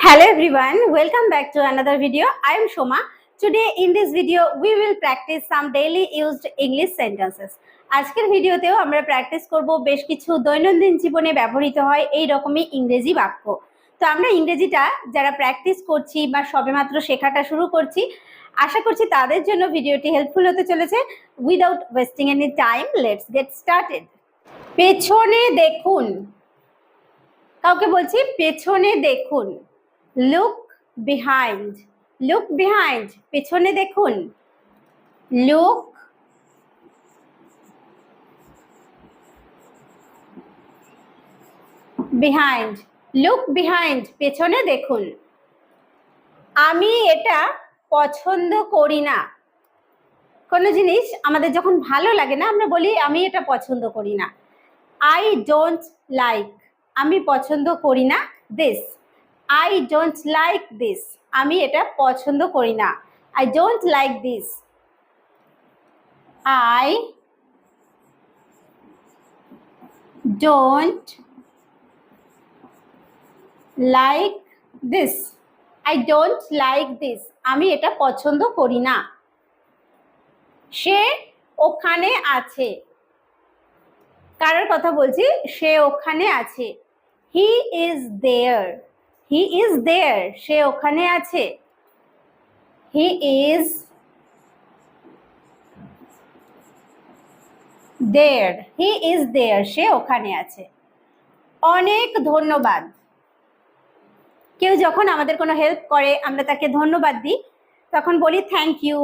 Hello everyone, welcome back to another video. I am Shoma. Today in this video we will practice some daily used English sentences. আজকের ভিডিওতেও আমরা practice করব বেশ কিছু দৈনন্দিন জীবনে ব্যবহৃত হয় এই রকমই ইংরেজি বাক্য। তো আমরা ইংরেজিটা যারা প্র্যাকটিস করছি বা সবেমাত্র শেখাটা শুরু করছি, আশা করছি তাদের জন্য ভিডিওটি হেল্পফুল হতে চলেছে। Without wasting any time, let's get started. পেছনে দেখুন, কাউকে বলছি পেছনে দেখুন। Look behind. Look behind. পেছনে দেখুন। Look behind. Look behind. পেছনে দেখুন। আমি এটা পছন্দ করি না। কোনো জিনিস আমাদের যখন ভালো লাগে না, আমরা বলি আমি এটা পছন্দ করি না। I don't like. আমি পছন্দ করি না this. I don't like this. আমি এটা পছন্দ করি না। I don't like this. I don't like this. I don't like this. আমি এটা পছন্দ করি না। সে ওখানে আছে। কারোর কথা বলছি, সে ওখানে আছে। He is there. He is there. সে ওখানে আছে। He is there. He is there. সে ওখানে আছে। অনেক ধন্যবাদ। কেউ যখন আমাদের কোনো হেল্প করে, আমরা তাকে ধন্যবাদ দিই, তখন বলি থ্যাংক ইউ,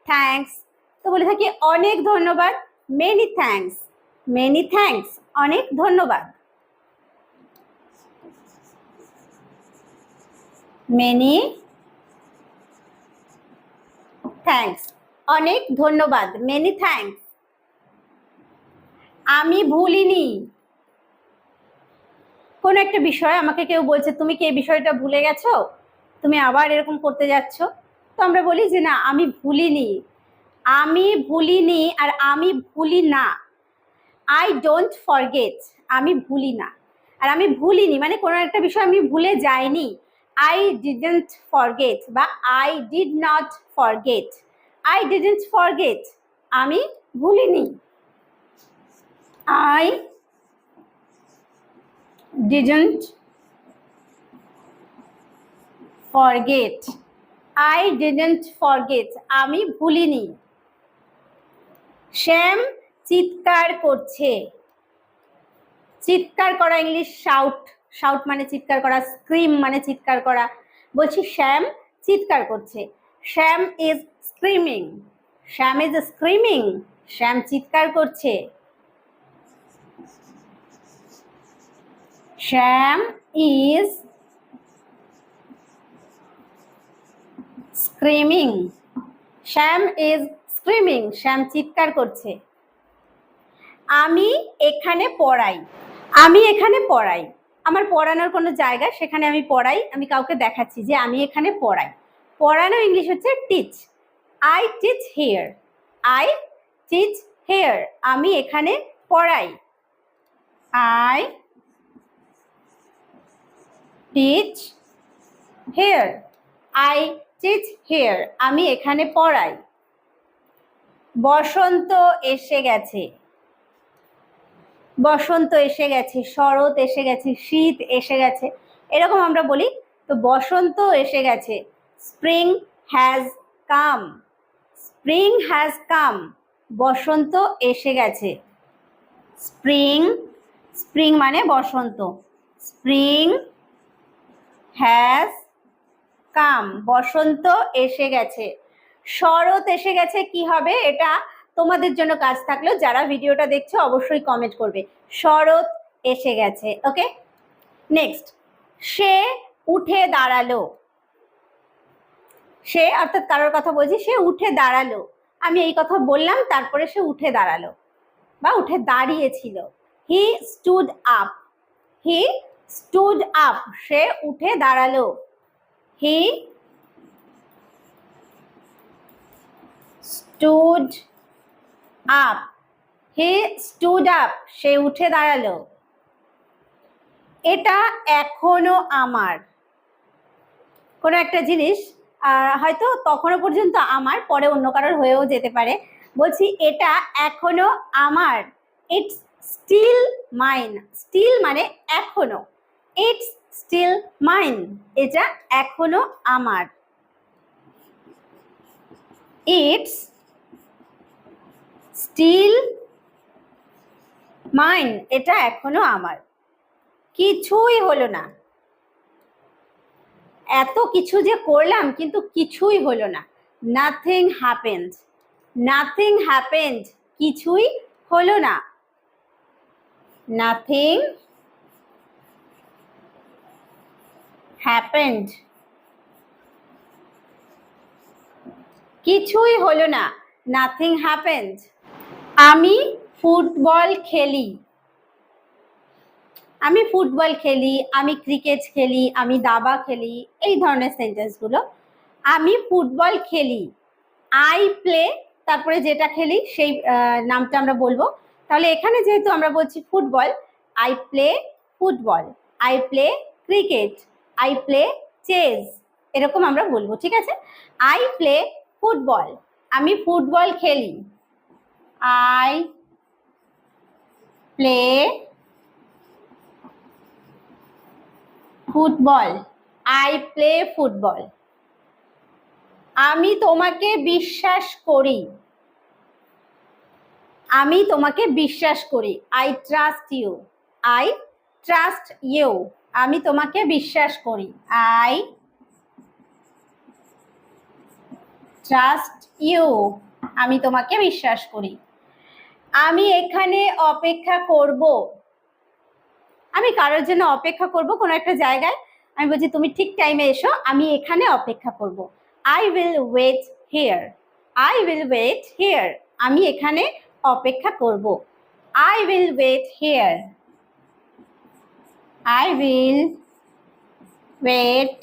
থ্যাঙ্কস। তো বলে থাকি অনেক ধন্যবাদ, মেনি থ্যাঙ্কস। মেনি থ্যাঙ্কস, অনেক ধন্যবাদ। মেনি থ্যাঙ্কস, অনেক ধন্যবাদ, মেনি থ্যাঙ্কস। আমি ভুলিনি। কোন একটা বিষয় আমাকে কেউ বলছে তুমি কি এই বিষয়টা ভুলে গেছো, তুমি আবার এরকম করতে যাচ্ছ, তো আমরা বলি যে না আমি ভুলিনি। আমি ভুলিনি আর আমি ভুলি না। I don't forget. আমি ভুলি না আর আমি ভুলিনি, মানে কোনো একটা বিষয় আমি ভুলে যাইনি। I didn't forget বা I did not forget. I didn't forget. আমি ভুলিনি। I didn't forget. I didn't forget. আমি ভুলিনি। শ্যাম চিৎকার করছে। চিৎকার করা ইংলিশ শাউট। শাউট মানে চিৎকার করা, স্ক্রিম মানে চিৎকার করা। বলছি শ্যাম চিৎকার করছে। Shyam is screaming. Shyam is screaming. Shyam চিৎকার করছে। Shyam is screaming. Shyam is screaming. Shyam চিৎকার করছে। আমি এখানে পড়াই। আমি এখানে পড়াই। আমার পড়ানোর কোনো জায়গা, সেখানে আমি পড়াই। আমি কাউকে দেখাচ্ছি যে আমি এখানে পড়াই। পড়ানো ইংলিশ হচ্ছে teach. I teach here. I teach here. আমি এখানে পড়াই। I teach here. I teach here. আমি এখানে পড়াই। বসন্ত এসে গেছে। বসন্ত এসে গেছে, শরৎ এসে গেছে, শীত এসে গেছে, এরকম আমরা বলি। তো বসন্ত এসে গেছে। Spring has come. Spring has come. বসন্ত এসে গেছে। স্প্রিং, স্প্রিং মানে বসন্ত। Spring has come. বসন্ত এসে গেছে। শরৎ এসে গেছে কি হবে, এটা তোমাদের জন্য কাজ থাকলো। যারা ভিডিওটা দেখছো অবশ্যই কমেন্ট করবে শরৎ এসে গেছে। ওকে, নেক্সট। সে উঠে দাঁড়ালো। সে অর্থাৎ কারোর কথা বলছি, সে উঠে দাঁড়ালো। আমি এই কথা বললাম, তারপরে সে উঠে দাঁড়ালো বা উঠে দাঁড়িয়েছিল। He stood up. He stood up. সে উঠে দাঁড়ালো। He stood up. He stood up. সে উঠে দাঁড়ালো। এটা এখনো আমার। কোনো একটা জিনিস হয়তো তখনো পর্যন্ত আমার, পরে অন্য কারোর হয়েও যেতে পারে। বলছি এটা এখনো আমার, ইটস স্টিল মাইন। স্টিল মানে এখনো, ইটস স্টিল মাইন, এটা এখনো আমার। ইটস স্টিল মাইন, এটা এখনো আমার। কিছুই হলো না, এত কিছু যে করলাম কিন্তু কিছুই হলো না। নাথিং হ্যাপেন্ড, নাথিং হ্যাপেন্ড, কিছুই হলো না। নাথিং হ্যাপেন্ড, কিছুই হলো না। Nothing happened. আমি ফুটবল খেলি, আমি ফুটবল খেলি, আমি ক্রিকেট খেলি, আমি দাবা খেলি, এই ধরনের সেন্টেন্সগুলো। আমি ফুটবল খেলি, আই প্লে, তারপরে যেটা খেলি সেই নামটা আমরা বলবো। তাহলে এখানে যেহেতু আমরা বলছি football, I play football, I play cricket, I play chess, এরকম আমরা বলবো, ঠিক আছে? আই প্লে ফুটবল, আমি ফুটবল খেলি, I play football, I play football. আমি তোমাকে বিশ্বাস করি, আমি তোমাকে বিশ্বাস করি, I trust you, I trust you, আমি তোমাকে বিশ্বাস করি, আই ট্রাস্ট ইউ, আমি তোমাকে বিশ্বাস করি। আমি এখানে অপেক্ষা করব, আমি কারোর জন্য অপেক্ষা করব কোনো একটা জায়গায়, আমি বলছি তুমি ঠিক টাইমে এসো, আমি এখানে অপেক্ষা করব, I will wait here, I will wait here, আমি এখানে অপেক্ষা করব, I will wait here, I will wait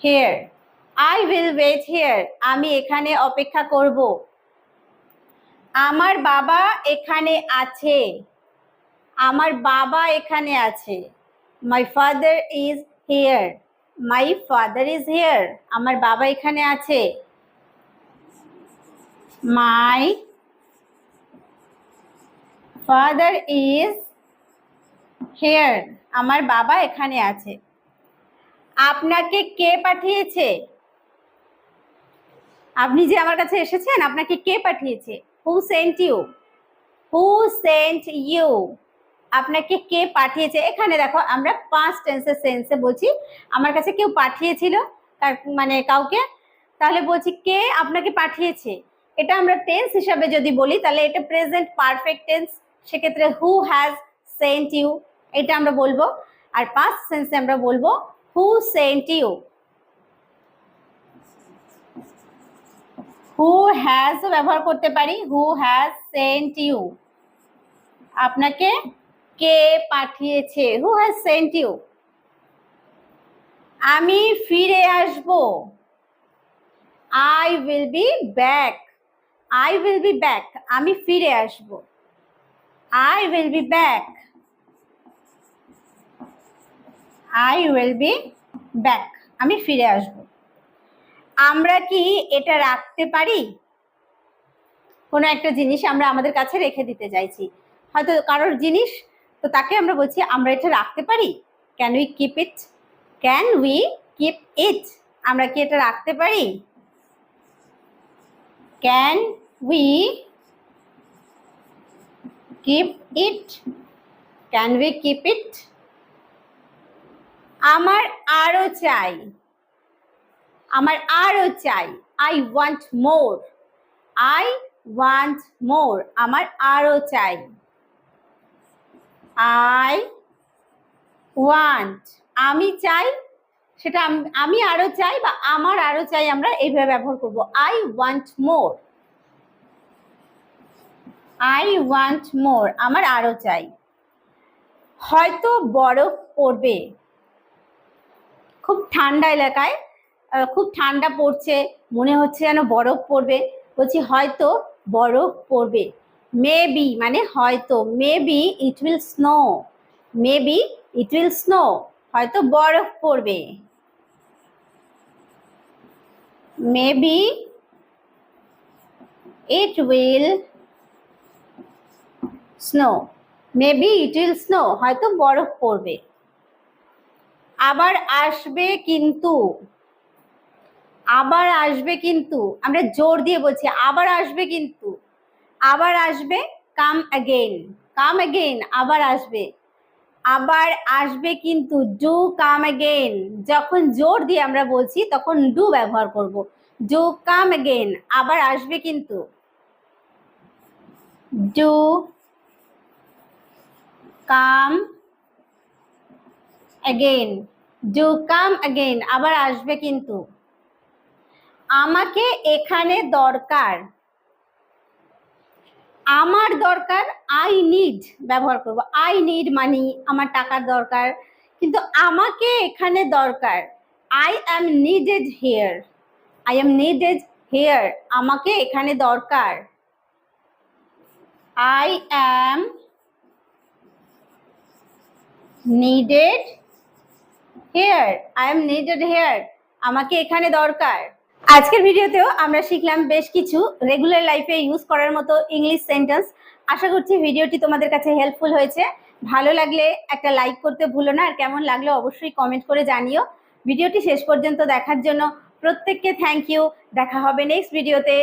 here, I will wait here, আমি এখানে অপেক্ষা করব। আমার বাবা এখানে আছে, আমার বাবা এখানে আছে, my father is here, my father is here, আমার বাবা এখানে আছে, মাই ফাদার ইজ হিয়ার, আমার বাবা এখানে আছে। আপনাকে কে পাঠিয়েছে, আপনি যে আমার কাছে এসেছেন আপনাকে কে পাঠিয়েছে, who sent you, who sent you, আপনাকে কে পাঠিয়েছে। এখানে দেখো আমরা পাস্ট টেন্সের সেন্সে বলছি আমার কাছে কেউ পাঠিয়েছিল, তার মানে কাউকে, তাহলে বলছি কে আপনাকে পাঠিয়েছে। এটা আমরা টেন্স হিসাবে যদি বলি তাহলে এটা প্রেজেন্ট পারফেক্ট টেন্স, সেক্ষেত্রে হু হ্যাজ সেন্ট ইউ, এটা আমরা বলবো। আর পাস্ট সেন্সে আমরা বলবো who sent you, who has ব্যবহার করতে পারি, হু হ্যাজ সেন্ট ইউ, আপনাকে কে পাঠিয়েছে, হু হ্যাজ সেন্ট ইউ। আমি ফিরে আসব, I will be back, I will be back, আমি ফিরে আসব, I will be back, I will be back, আমি ফিরে আসব। আমরা কি এটা রাখতে পারি, কোনো একটা জিনিস আমরা আমাদের কাছে রেখে দিতে চাইছি, হয়তো কারোর জিনিস, তো তাকে আমরা বলছি আমরা এটা রাখতে পারি, can we keep it, can we keep it, আমরা কি এটা রাখতে পারি, can we keep it, can we keep it. আমার আরো চাই, আমার আরো চাই, I want more, I want মোর, আমার আরো চাই, আই ওয়ান্ট, আমি চাই, সেটা আমি আরো চাই বা আমার আরো চাই, আমরা এইভাবে ব্যবহার করব, I want more, I want মোর, আমার আরো চাই। হয়তো বরফ পড়বে, খুব ঠান্ডা এলাকায় খুব ঠান্ডা পড়ছে, মনে হচ্ছে যেন বরফ পড়বে, বলছি হয়তো বরফ পড়বে। মেবি মানে হয়তো, maybe it will snow, maybe it will snow, হয়তো বরফ পড়বে। Maybe it will snow, maybe it will snow, হয়তো বরফ পড়বে। আবার আসবে কিন্তু, আবার আসবে কিন্তু, আমরা জোর দিয়ে বলছি আবার আসবে কিন্তু, আবার আসবে, কাম অ্যাগেইন, কাম অ্যাগেইন, আবার আসবে, আবার আসবে কিন্তু, ডু কাম অ্যাগেইন। যখন জোর দিয়ে আমরা বলছি তখন ডু ব্যবহার করব, ডু কাম অ্যাগেইন, আবার আসবে কিন্তু, do come again, do come again, আবার আসবে কিন্তু। আমাকে এখানে দরকার, আমার দরকার, আই নিড ব্যবহার করব, আই নিড মানি, আমার টাকার দরকার, কিন্তু আমাকে এখানে দরকার, I am needed here, I am needed here, আমাকে এখানে দরকার, I am needed here, I am needed here, আমাকে এখানে দরকার। আজকের ভিডিওতেও আমরা শিখলাম বেশ কিছু রেগুলার লাইফে ইউজ করার মতো ইংলিশ সেন্টেন্স। আশা করছি ভিডিওটি তোমাদের কাছে হেল্পফুল হয়েছে। ভালো লাগলে একটা লাইক করতে ভুলো না, আর কেমন লাগলো অবশ্যই কমেন্ট করে জানিও। ভিডিওটি শেষ পর্যন্ত দেখার জন্য প্রত্যেককে থ্যাংক ইউ। দেখা হবে নেক্সট ভিডিওতে।